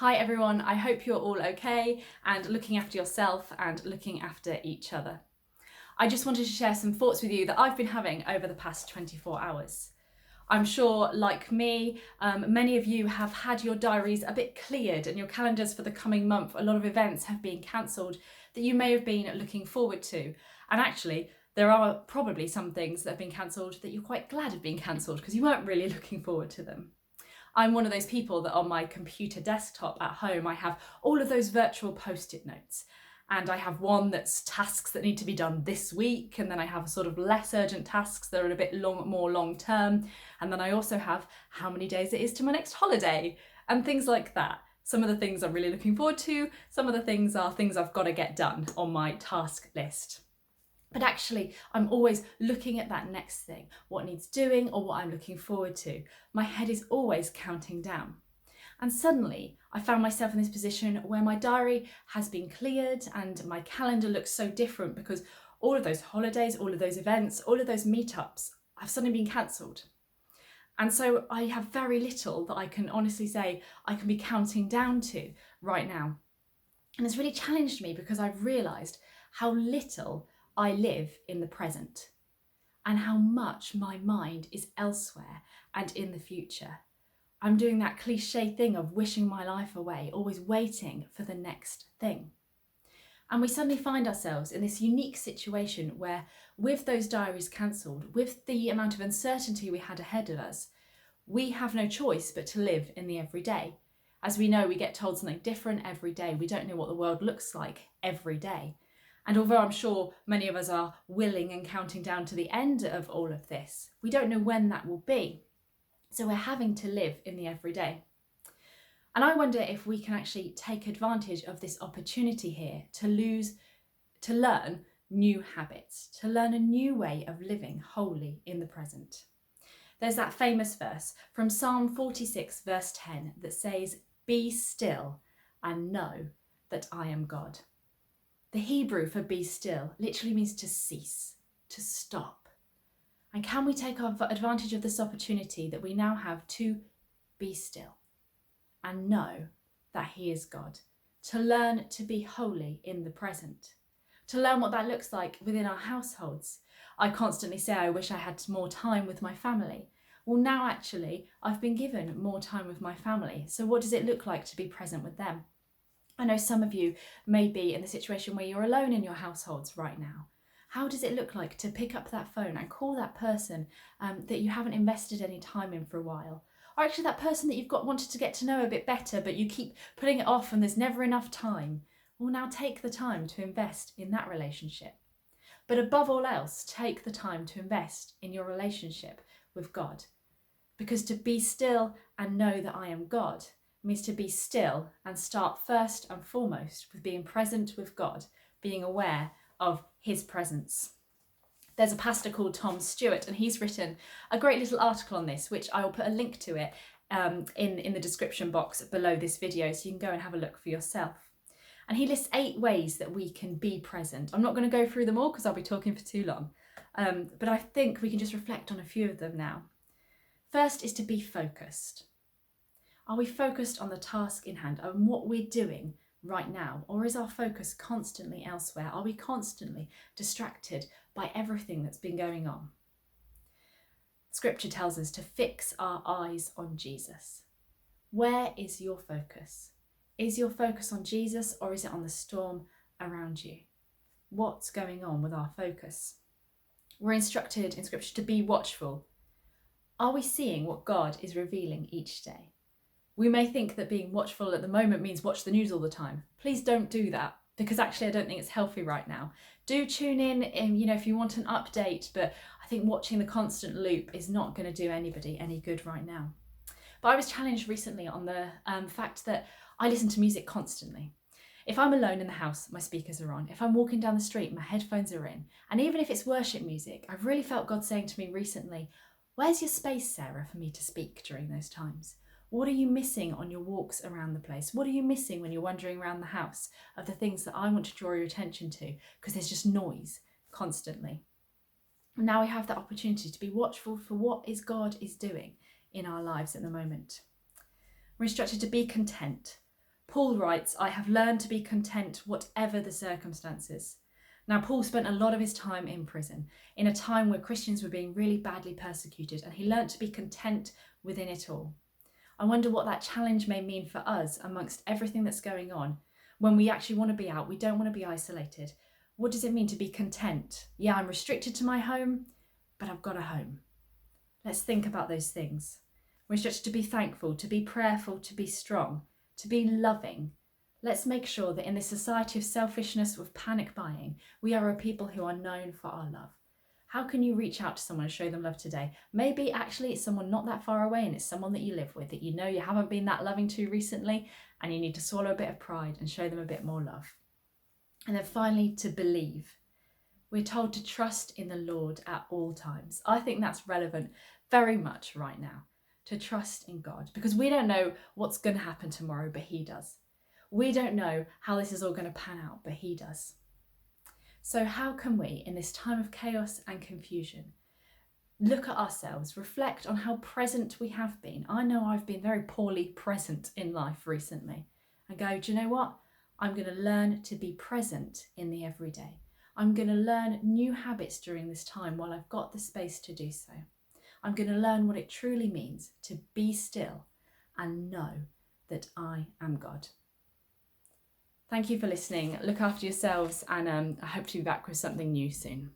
Hi everyone, I hope you're all okay and looking after yourself and looking after each other. I just wanted to share some thoughts with you that I've been having over the past 24 hours. I'm sure, like me, many of you have had your diaries a bit cleared and your calendars for the coming month. A lot of events have been cancelled that you may have been looking forward to. And actually, there are probably some things that have been cancelled that you're quite glad have been cancelled because you weren't really looking forward to them. I'm one of those people that on my computer desktop at home, I have all of those virtual post-it notes. And I have one that's tasks that need to be done this week. And then I have sort of less urgent tasks that are a bit more long term. And then I also have how many days it is to my next holiday and things like that. Some of the things I'm really looking forward to. Some of the things are things I've got to get done on my task list. But actually, I'm always looking at that next thing, what needs doing or what I'm looking forward to. My head is always counting down. And suddenly, I found myself in this position where my diary has been cleared and my calendar looks so different because all of those holidays, all of those events, all of those meetups have suddenly been cancelled. And so I have very little that I can honestly say I can be counting down to right now. And it's really challenged me because I've realised how little I live in the present and how much my mind is elsewhere and in the future. I'm doing that cliche thing of wishing my life away, always waiting for the next thing. And we suddenly find ourselves in this unique situation where, with those diaries cancelled, with the amount of uncertainty we had ahead of us, we have no choice but to live in the everyday. As we know, we get told something different every day. We don't know what the world looks like every day. And although I'm sure many of us are willing and counting down to the end of all of this, we don't know when that will be. So we're having to live in the everyday. And I wonder if we can actually take advantage of this opportunity here to learn new habits, to learn a new way of living wholly in the present. There's that famous verse from Psalm 46 verse 10 that says, "Be still and know that I am God." The Hebrew for be still literally means to cease, to stop. And can we take advantage of this opportunity that we now have to be still and know that He is God, to learn to be holy in the present, to learn what that looks like within our households. I constantly say I wish I had more time with my family. Well, now actually I've been given more time with my family. So what does it look like to be present with them? I know some of you may be in the situation where you're alone in your households right now. How does it look like to pick up that phone and call that person that you haven't invested any time in for a while? Or actually that person that you've wanted to get to know a bit better, but you keep putting it off and there's never enough time. Well, now take the time to invest in that relationship. But above all else, take the time to invest in your relationship with God. Because to be still and know that I am God means to be still and start first and foremost with being present with God, being aware of His presence. There's a pastor called Tom Stewart, and he's written a great little article on this, which I will put a link to it in the description box below this video, so you can go and have a look for yourself. And he lists 8 ways that we can be present. I'm not going to go through them all because I'll be talking for too long, but I think we can just reflect on a few of them now. First is to be focused. Are we focused on the task in hand, on what we're doing right now? Or is our focus constantly elsewhere? Are we constantly distracted by everything that's been going on? Scripture tells us to fix our eyes on Jesus. Where is your focus? Is your focus on Jesus or is it on the storm around you? What's going on with our focus? We're instructed in Scripture to be watchful. Are we seeing what God is revealing each day? We may think that being watchful at the moment means watch the news all the time. Please don't do that, because actually I don't think it's healthy right now. Do tune in, if you want an update, but I think watching the constant loop is not going to do anybody any good right now. But I was challenged recently on the fact that I listen to music constantly. If I'm alone in the house, my speakers are on. If I'm walking down the street, my headphones are in. And even if it's worship music, I've really felt God saying to me recently, "Where's your space, Sarah, for me to speak during those times? What are you missing on your walks around the place? What are you missing when you're wandering around the house of the things that I want to draw your attention to? Because there's just noise constantly." And now we have that opportunity to be watchful for what God is doing in our lives at the moment. We're instructed to be content. Paul writes, I have learned to be content whatever the circumstances. Now, Paul spent a lot of his time in prison, in a time where Christians were being really badly persecuted, and he learned to be content within it all. I wonder what that challenge may mean for us amongst everything that's going on. When we actually want to be out, we don't want to be isolated. What does it mean to be content? Yeah, I'm restricted to my home, but I've got a home. Let's think about those things. We're instructed to be thankful, to be prayerful, to be strong, to be loving. Let's make sure that in this society of selfishness, with panic buying, we are a people who are known for our love. How can you reach out to someone and show them love today? Maybe actually it's someone not that far away and it's someone that you live with, that you know you haven't been that loving to recently, and you need to swallow a bit of pride and show them a bit more love. And then finally, to believe. We're told to trust in the Lord at all times. I think that's relevant very much right now, to trust in God, because we don't know what's going to happen tomorrow, but He does. We don't know how this is all going to pan out, but He does. So how can we, in this time of chaos and confusion, look at ourselves, reflect on how present we have been? I know I've been very poorly present in life recently, and go, do you know what? I'm going to learn to be present in the everyday. I'm going to learn new habits during this time while I've got the space to do so. I'm going to learn what it truly means to be still and know that I am God. Thank you for listening. Look after yourselves, and I hope to be back with something new soon.